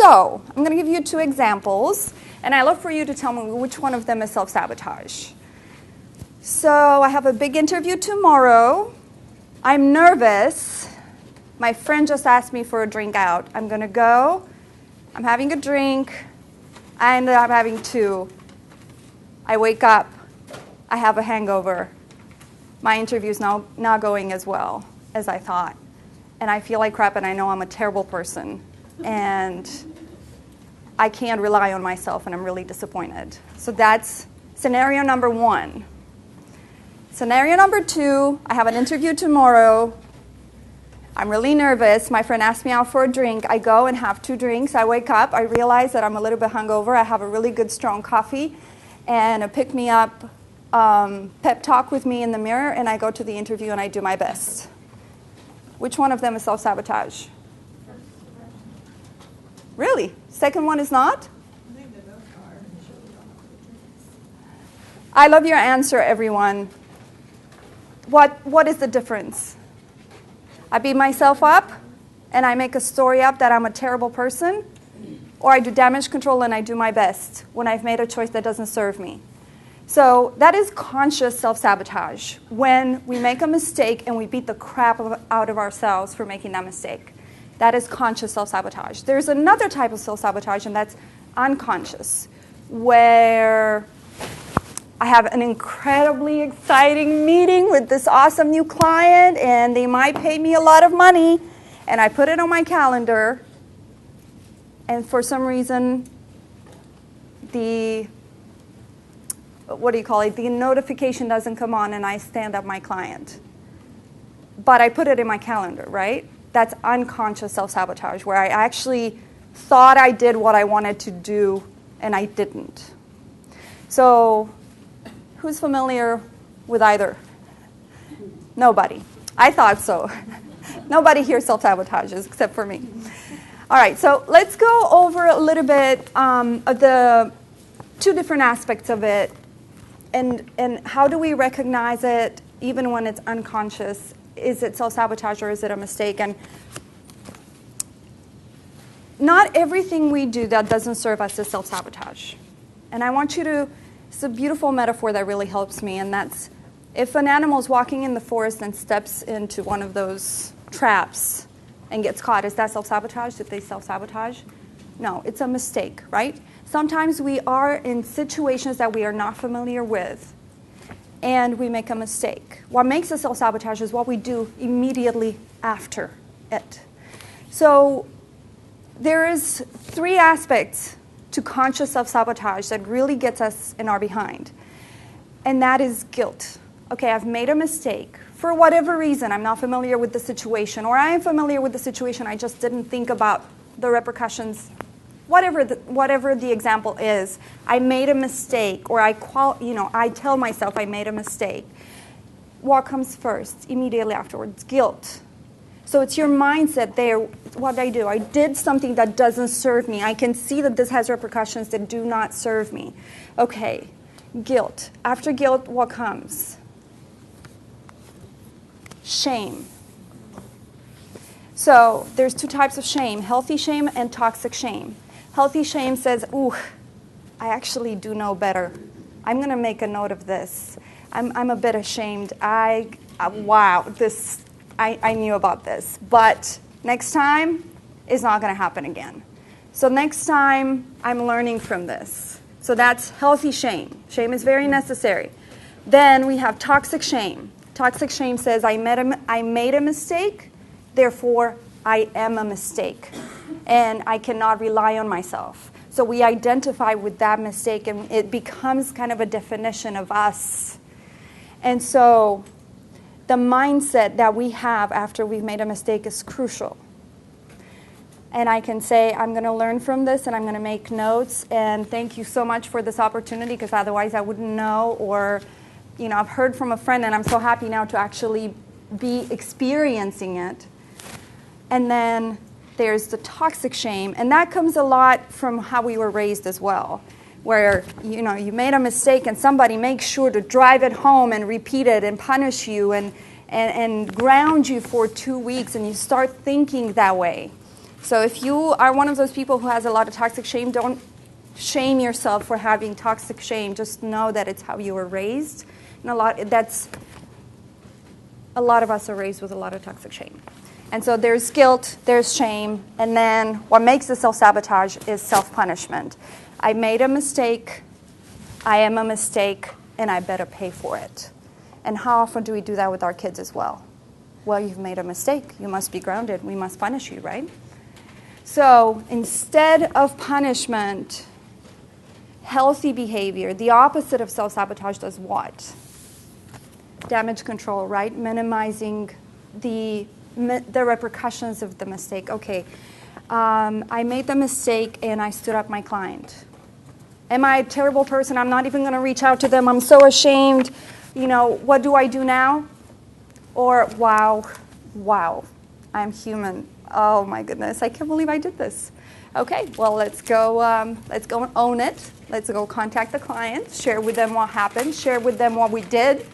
So I'm going to give you 2 examples, and I'd love for you to tell me which one of them is self-sabotage. So I have a big interview tomorrow. I'm nervous. My friend just asked me for a drink out. I'm going to go. I'm having a drink. I ended up having 2. I wake up. I have a hangover. My interview's now not going as well as I thought. And I feel like crap, and I know I'm a terrible person. And I can't rely on myself, and I'm really disappointed. So that's scenario number 1. Scenario number 2, I have an interview tomorrow. I'm really nervous. My friend asked me out for a drink. I go and have 2 drinks. I wake up. I realize that I'm a little bit hungover. I have a really good, strong coffee and a pick-me-up pep talk with me in the mirror, and I go to the interview and I do my best. Which one of them is self-sabotage? Really? Second one is not? I love your answer, everyone. What is the difference? I beat myself up and I make a story up that I'm a terrible person, or I do damage control and I do my best when I've made a choice that doesn't serve me. So that is conscious self-sabotage, when we make a mistake and we beat the crap out of ourselves for making that mistake. That is conscious self-sabotage. There's another type of self-sabotage, and that's unconscious, where I have an incredibly exciting meeting with this awesome new client, and they might pay me a lot of money, and I put it on my calendar, and for some reason, the notification doesn't come on, and I stand up my client. But I put it in my calendar, right? That's unconscious self-sabotage, where I actually thought I did what I wanted to do, and I didn't. So who's familiar with either? Nobody. I thought so. Nobody here self-sabotages except for me. All right, so let's go over a little bit of the 2 different aspects of it, and how do we recognize it even when it's unconscious? Is it self-sabotage or is it a mistake? And not everything we do that doesn't serve us is self-sabotage. And I want you to, it's a beautiful metaphor that really helps me, and that's if an animal is walking in the forest and steps into one of those traps and gets caught, is that self-sabotage? Did they self-sabotage? No, it's a mistake, right? Sometimes we are in situations that we are not familiar with, and we make a mistake. What makes us self-sabotage is what we do immediately after it. So there is 3 aspects to conscious self-sabotage that really gets us in our behind. And that is guilt. Okay, I've made a mistake. For whatever reason, I'm not familiar with the situation, or I am familiar with the situation, I just didn't think about the repercussions. Whatever the example is, I made a mistake, or I tell myself I made a mistake. What comes first? Immediately afterwards, guilt. So it's your mindset there. What did I do? I did something that doesn't serve me. I can see that this has repercussions that do not serve me. Okay, guilt. After guilt, what comes? Shame. So there's 2 types of shame, healthy shame and toxic shame. Healthy shame says, ooh, I actually do know better. I'm going to make a note of this. I'm a bit ashamed. I knew about this. But next time, it's not going to happen again. So next time, I'm learning from this. So that's healthy shame. Shame is very necessary. Then we have toxic shame. Toxic shame says, I made a mistake, therefore I am a mistake, and I cannot rely on myself. So we identify with that mistake, and it becomes kind of a definition of us. And so the mindset that we have after we've made a mistake is crucial. And I can say, I'm going to learn from this, and I'm going to make notes, and thank you so much for this opportunity, because otherwise I wouldn't know, or I've heard from a friend, and I'm so happy now to actually be experiencing it. And then there's the toxic shame, and that comes a lot from how we were raised as well, where you made a mistake and somebody makes sure to drive it home and repeat it and punish you and ground you for 2 weeks, and you start thinking that way. So if you are one of those people who has a lot of toxic shame, don't shame yourself for having toxic shame. Just know that it's how you were raised. And a lot of us are raised with a lot of toxic shame. And so there's guilt, there's shame, and then what makes the self-sabotage is self-punishment. I made a mistake, I am a mistake, and I better pay for it. And how often do we do that with our kids as well? Well, you've made a mistake. You must be grounded. We must punish you, right? So instead of punishment, healthy behavior, the opposite of self-sabotage does what? Damage control, right? Minimizing the repercussions of the mistake. Okay, I made the mistake and I stood up my client. Am I a terrible person? I'm not even going to reach out to them. I'm so ashamed. You know, what do I do now? Or, wow, I'm human. Oh my goodness, I can't believe I did this. Okay, well, let's go and own it. Let's go contact the client, share with them what happened, share with them what we did.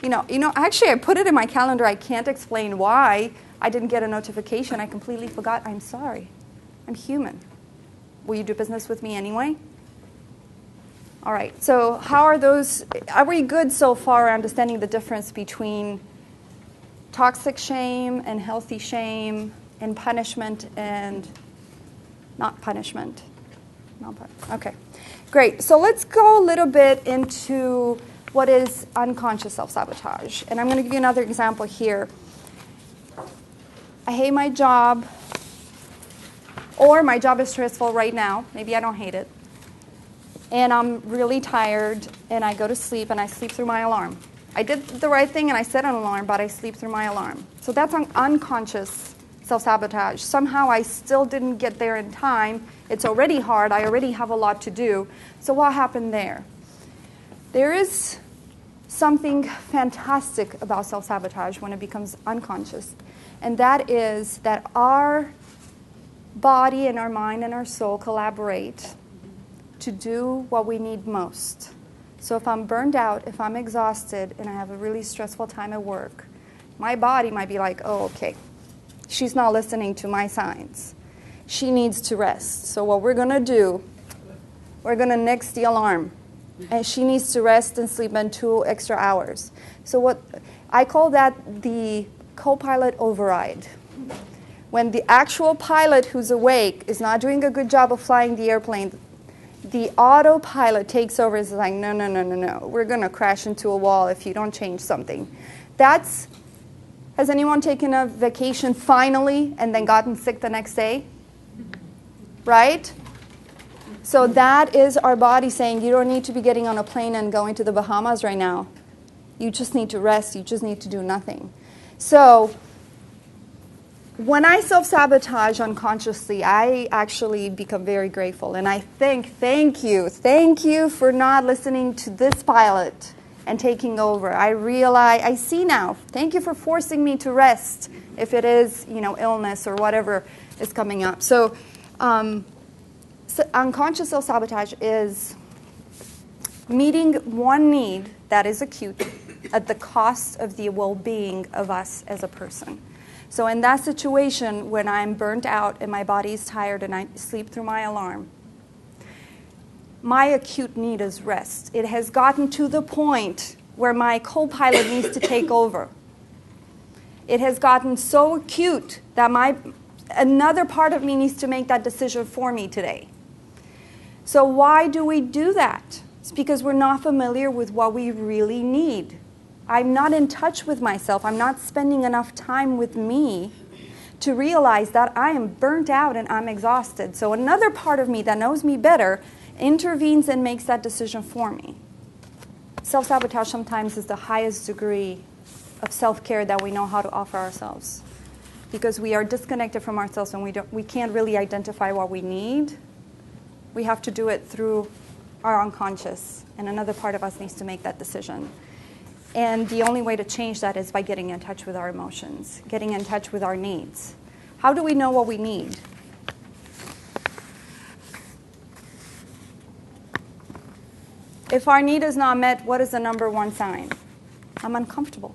You know, actually I put it in my calendar. I can't explain why I didn't get a notification. I completely forgot. I'm sorry. I'm human. Will you do business with me anyway? All right, so are we good so far understanding the difference between toxic shame and healthy shame and punishment and not punishment? Okay, great. So let's go a little bit into what is unconscious self-sabotage. And I'm going to give you another example here. I hate my job, or my job is stressful right now. Maybe I don't hate it. And I'm really tired, and I go to sleep, and I sleep through my alarm. I did the right thing, and I set an alarm, but I sleep through my alarm. So that's unconscious self-sabotage. Somehow I still didn't get there in time. It's already hard. I already have a lot to do. So what happened there? There is something fantastic about self-sabotage when it becomes unconscious, and that is that our body and our mind and our soul collaborate to do what we need most. So if I'm burned out, if I'm exhausted, and I have a really stressful time at work, my body might be like, oh, okay, she's not listening to my signs. She needs to rest. So what we're going to do, we're going to nix the alarm. And she needs to rest and sleep in 2 extra hours. So what I call that the co-pilot override. When the actual pilot who's awake is not doing a good job of flying the airplane, the autopilot takes over and is like, no. We're going to crash into a wall if you don't change something. Has anyone taken a vacation finally and then gotten sick the next day? Right? So that is our body saying, you don't need to be getting on a plane and going to the Bahamas right now. You just need to rest. You just need to do nothing. So when I self-sabotage unconsciously, I actually become very grateful. And I thank you for not listening to this pilot and taking over. I see now. Thank you for forcing me to rest if it is, illness or whatever is coming up. So unconscious self-sabotage is meeting one need that is acute at the cost of the well-being of us as a person. So in that situation, when I'm burnt out and my body is tired and I sleep through my alarm, my acute need is rest. It has gotten to the point where my co-pilot needs to take over. It has gotten so acute that another part of me needs to make that decision for me today. So why do we do that? It's because we're not familiar with what we really need. I'm not in touch with myself. I'm not spending enough time with me to realize that I am burnt out and I'm exhausted. So another part of me that knows me better intervenes and makes that decision for me. Self-sabotage sometimes is the highest degree of self-care that we know how to offer ourselves, because we are disconnected from ourselves and we can't really identify what we need. We have to do it through our unconscious, and another part of us needs to make that decision. And the only way to change that is by getting in touch with our emotions, getting in touch with our needs. How do we know what we need? If our need is not met, what is the number one sign? I'm uncomfortable.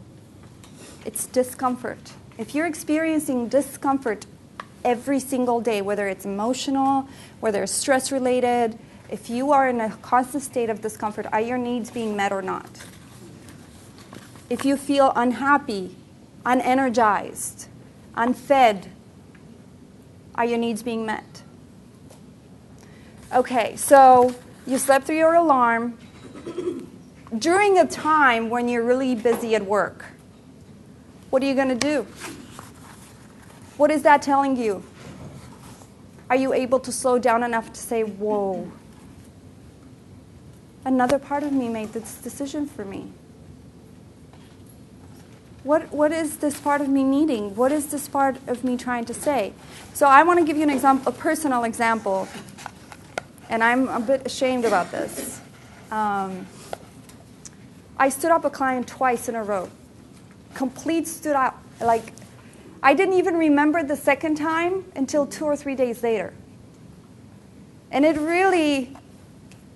It's discomfort. If you're experiencing discomfort every single day, whether it's emotional, whether it's stress-related. If you are in a constant state of discomfort, are your needs being met or not? If you feel unhappy, unenergized, unfed, are your needs being met? Okay, so you slept through your alarm during a time when you're really busy at work. What are you going to do? What is that telling you? Are you able to slow down enough to say, whoa, another part of me made this decision for me? What is this part of me needing? What is this part of me trying to say? So I want to give you an example, a personal example, and I'm a bit ashamed about this. I stood up a client twice in a row. Complete stood up. Like, I didn't even remember the second time until 2 or 3 days later. And it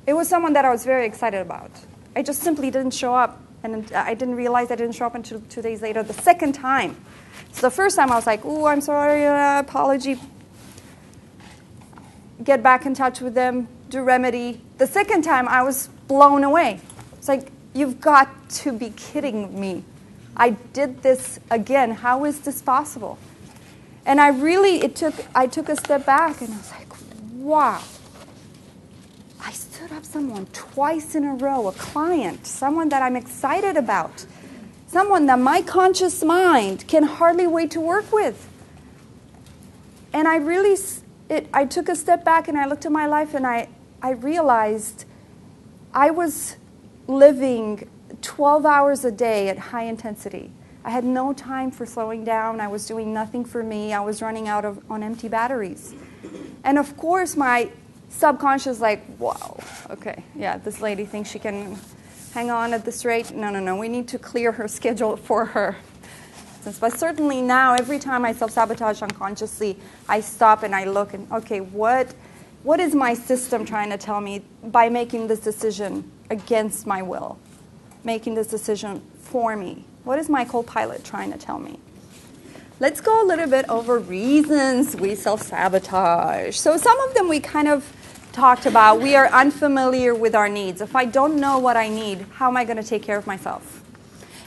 was someone that I was very excited about. I just simply didn't show up. And I didn't realize I didn't show up until 2 days later, the second time. So the first time I was like, ooh, I'm sorry, apology. Get back in touch with them, do remedy. The second time I was blown away. It's like, you've got to be kidding me. I did this again. How is this possible? And I took a step back and I was like, wow. I stood up someone twice in a row, a client, someone that I'm excited about, someone that my conscious mind can hardly wait to work with. And I took a step back and I looked at my life and I realized I was living 12 hours a day at high intensity. I had no time for slowing down. I was doing nothing for me. I was running out on empty batteries. And of course, my subconscious like, wow, okay, yeah, this lady thinks she can hang on at this rate. No, we need to clear her schedule for her. But certainly now, every time I self-sabotage unconsciously, I stop and I look and, okay, what is my system trying to tell me by making this decision against my will? Making this decision for me? What is my co-pilot trying to tell me? Let's go a little bit over reasons we self-sabotage. So some of them we kind of talked about. We are unfamiliar with our needs. If I don't know what I need, how am I going to take care of myself?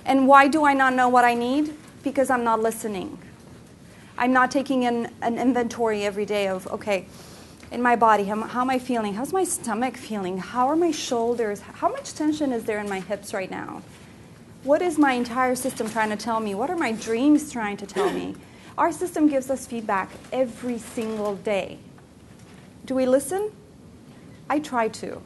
And why do I not know what I need? Because I'm not listening. I'm not taking an inventory every day of, okay, in my body, how am I feeling? How's my stomach feeling? How are my shoulders? How much tension is there in my hips right now? What is my entire system trying to tell me? What are my dreams trying to tell me? Our system gives us feedback every single day. Do we listen? I try to.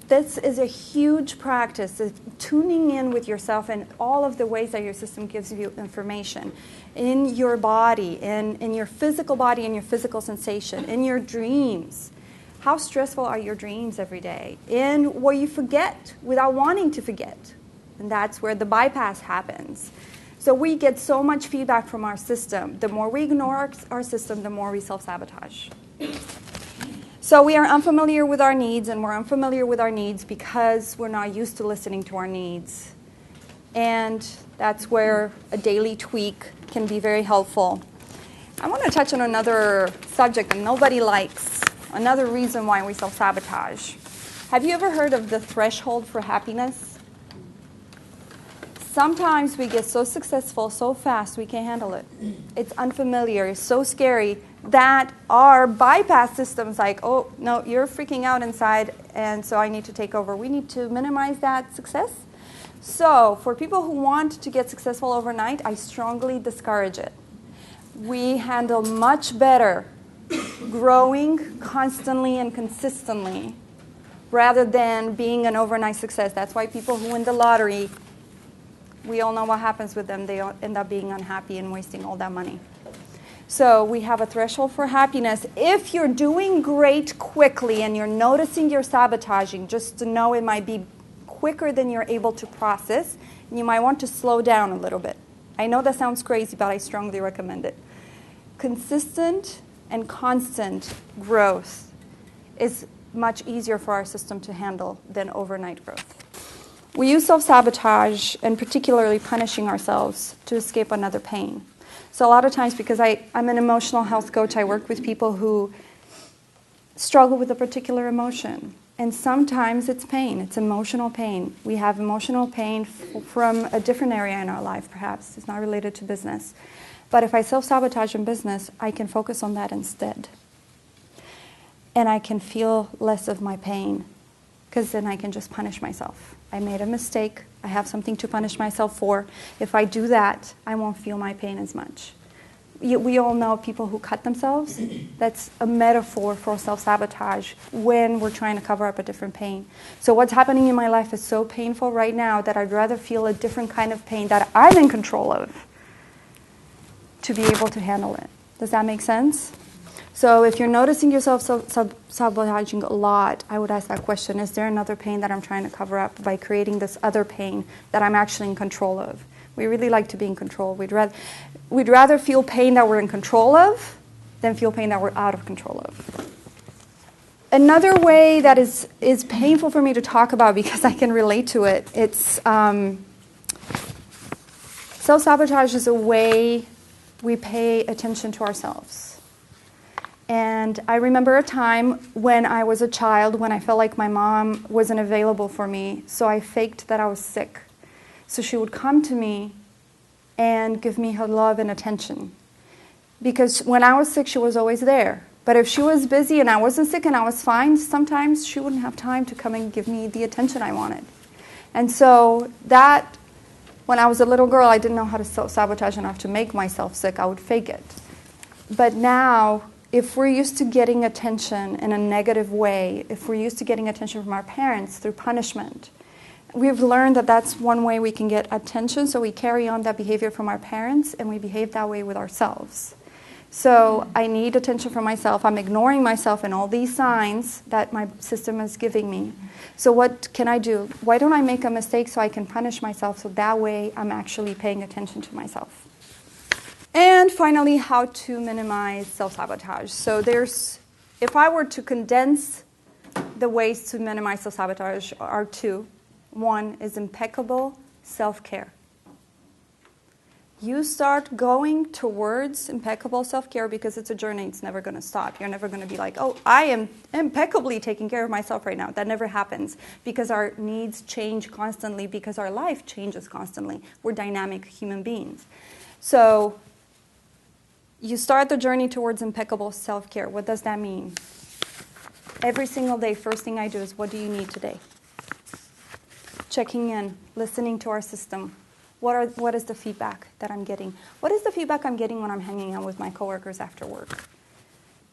This is a huge practice of tuning in with yourself and all of the ways that your system gives you information in your body, in your physical body and your physical sensation, in your dreams. How stressful are your dreams every day? In what you forget without wanting to forget. And that's where the bypass happens. So we get so much feedback from our system. The more we ignore our system, the more we self-sabotage. So we are unfamiliar with our needs, and we're unfamiliar with our needs because we're not used to listening to our needs. And that's where a daily tweak can be very helpful. I want to touch on another subject that nobody likes, another reason why we self-sabotage. Have you ever heard of the threshold for happiness? Sometimes we get so successful so fast we can't handle it. It's unfamiliar, it's so scary that our bypass system's like, oh, no, you're freaking out inside, and so I need to take over. We need to minimize that success. So for people who want to get successful overnight, I strongly discourage it. We handle much better growing constantly and consistently rather than being an overnight success. That's why people who win the lottery, we all know what happens with them. They end up being unhappy and wasting all that money. So we have a threshold for happiness. If you're doing great quickly and you're noticing you're sabotaging, just to know it might be quicker than you're able to process, and you might want to slow down a little bit. I know that sounds crazy, but I strongly recommend it. Consistent and constant growth is much easier for our system to handle than overnight growth. We use self-sabotage and particularly punishing ourselves to escape another pain. So a lot of times, because I'm an emotional health coach, I work with people who struggle with a particular emotion. And sometimes it's pain, it's emotional pain. We have emotional pain from a different area in our life, perhaps. It's not related to business. But if I self-sabotage in business, I can focus on that instead. And I can feel less of my pain, because then I can just punish myself. I made a mistake. I have something to punish myself for. If I do that, I won't feel my pain as much. We all know people who cut themselves. That's a metaphor for self-sabotage when we're trying to cover up a different pain. So what's happening in my life is so painful right now that I'd rather feel a different kind of pain that I'm in control of to be able to handle it. Does that make sense? So if you're noticing yourself sabotaging a lot, I would ask that question: is there another pain that I'm trying to cover up by creating this other pain that I'm actually in control of? We really like to be in control. We'd rather feel pain that we're in control of than feel pain that we're out of control of. Another way that is painful for me to talk about, because I can relate to it, it's self-sabotage is a way we pay attention to ourselves. And I remember a time when I was a child when I felt like my mom wasn't available for me, so I faked that I was sick. So she would come to me and give me her love and attention. Because when I was sick, she was always there. But if she was busy and I wasn't sick and I was fine, sometimes she wouldn't have time to come and give me the attention I wanted. And so that, when I was a little girl, I didn't know how to self-sabotage enough to make myself sick. I would fake it. But now, if we're used to getting attention in a negative way, if we're used to getting attention from our parents through punishment, we've learned that that's one way we can get attention, so we carry on that behavior from our parents, and we behave that way with ourselves. So I need attention from myself. I'm ignoring myself and all these signs that my system is giving me. So what can I do? Why don't I make a mistake so I can punish myself, so that way I'm actually paying attention to myself? And finally, how to minimize self-sabotage. So if I were to condense the ways to minimize self-sabotage, are two. One is impeccable self-care. You start going towards impeccable self-care because it's a journey. It's never going to stop. You're never going to be like, oh, I am impeccably taking care of myself right now. That never happens, because our needs change constantly, because our life changes constantly. We're dynamic human beings. So you start the journey towards impeccable self-care. What does that mean? Every single day, first thing I do is, what do you need today? Checking in, listening to our system. What is the feedback that I'm getting? What is the feedback I'm getting when I'm hanging out with my coworkers after work?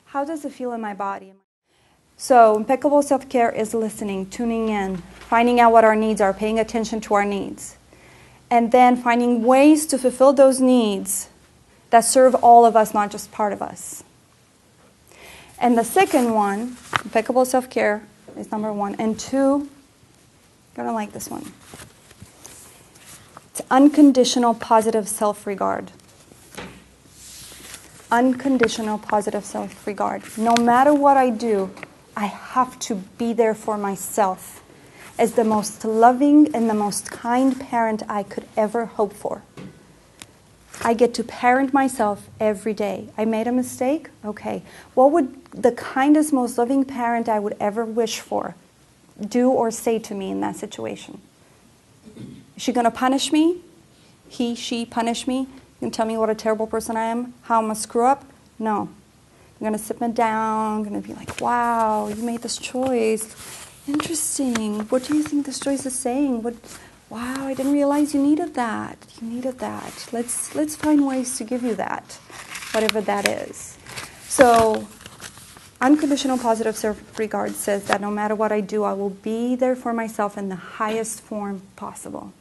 How does it feel in my body? So impeccable self-care is listening, tuning in, finding out what our needs are, paying attention to our needs, and then finding ways to fulfill those needs that serve all of us, not just part of us. And the second one, impeccable self-care, is number one. And two, you're going to like this one. It's unconditional positive self-regard. Unconditional positive self-regard. No matter what I do, I have to be there for myself as the most loving and the most kind parent I could ever hope for. I get to parent myself every day. I made a mistake? Okay. What would the kindest, most loving parent I would ever wish for do or say to me in that situation? Is she going to punish me? He, she punish me? And tell me what a terrible person I am? How I'm a screw up? No. I'm going to sit me down. I'm going to be like, wow, you made this choice. Interesting. What do you think this choice is saying? Wow, I didn't realize you needed that. You needed that. Let's find ways to give you that, whatever that is. So unconditional positive self-regard says that no matter what I do, I will be there for myself in the highest form possible.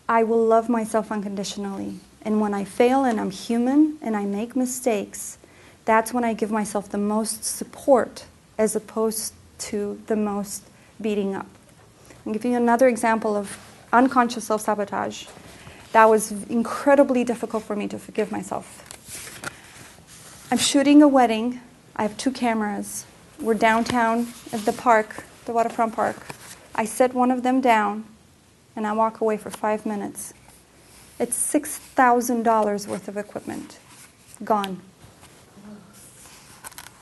I will love myself unconditionally. And when I fail and I'm human and I make mistakes, that's when I give myself the most support as opposed to the most beating up. I'll give you another example of unconscious self-sabotage. That was incredibly difficult for me to forgive myself. I'm shooting a wedding. I have 2 cameras. We're downtown at the park, the waterfront park. I set one of them down, and I walk away for 5 minutes. It's $6,000 worth of equipment. Gone.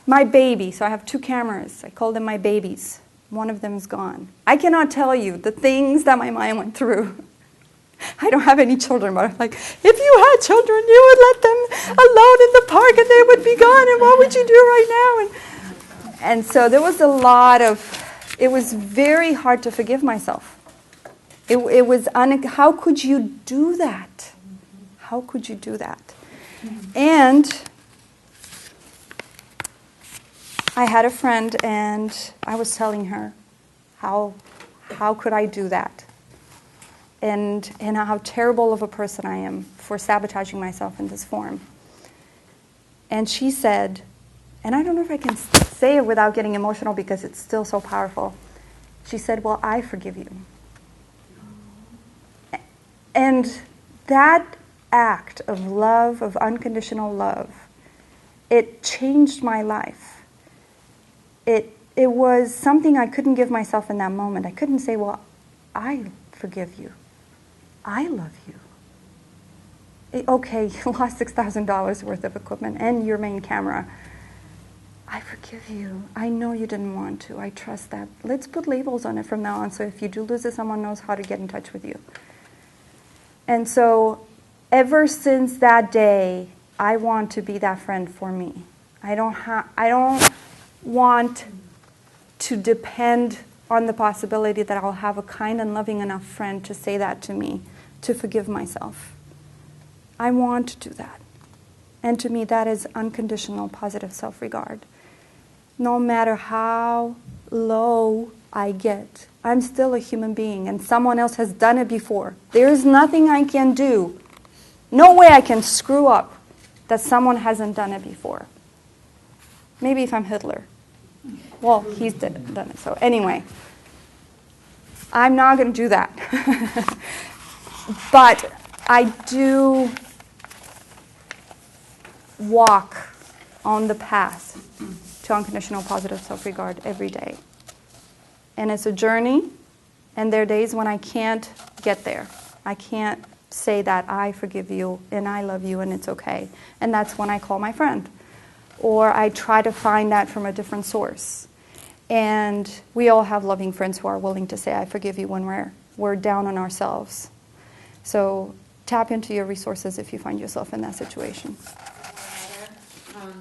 My baby, so I have 2 cameras. I call them my babies. One of them is gone. I cannot tell you the things that my mind went through. I don't have any children, but I'm like, if you had children, you would let them alone in the park and they would be gone, and what would you do right now? And so there was a lot of, it was very hard to forgive myself. It was, how could you do that? How could you do that? And I had a friend, and I was telling her, how could I do that? And how terrible of a person I am for sabotaging myself in this form. And she said, and I don't know if I can say it without getting emotional because it's still so powerful. She said, well, I forgive you. And that act of love, of unconditional love, it changed my life. It was something I couldn't give myself in that moment. I couldn't say, well, I forgive you. I love you. Okay, you lost $6,000 worth of equipment and your main camera. I forgive you. I know you didn't want to. I trust that. Let's put labels on it from now on, so if you do lose it, someone knows how to get in touch with you. And so ever since that day, I want to be that friend for me. I don't want to depend on the possibility that I'll have a kind and loving enough friend to say that to me, to forgive myself. I want to do that. And to me, that is unconditional positive self-regard. No matter how low I get, I'm still a human being, and someone else has done it before. There is nothing I can do, no way I can screw up that someone hasn't done it before. Maybe if I'm Hitler. Well, he's done it. So anyway, I'm not going to do that. But I do walk on the path to unconditional positive self-regard every day. And it's a journey, and there are days when I can't get there. I can't say that I forgive you and I love you and it's okay. And that's when I call my friend. Or I try to find that from a different source. And we all have loving friends who are willing to say, I forgive you when we're down on ourselves. So tap into your resources if you find yourself in that situation.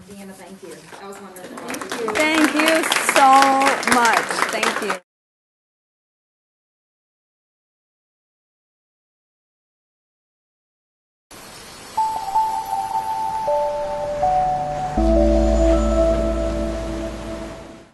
Deanna, thank you. That was wonderful. Thank you so much. Thank you.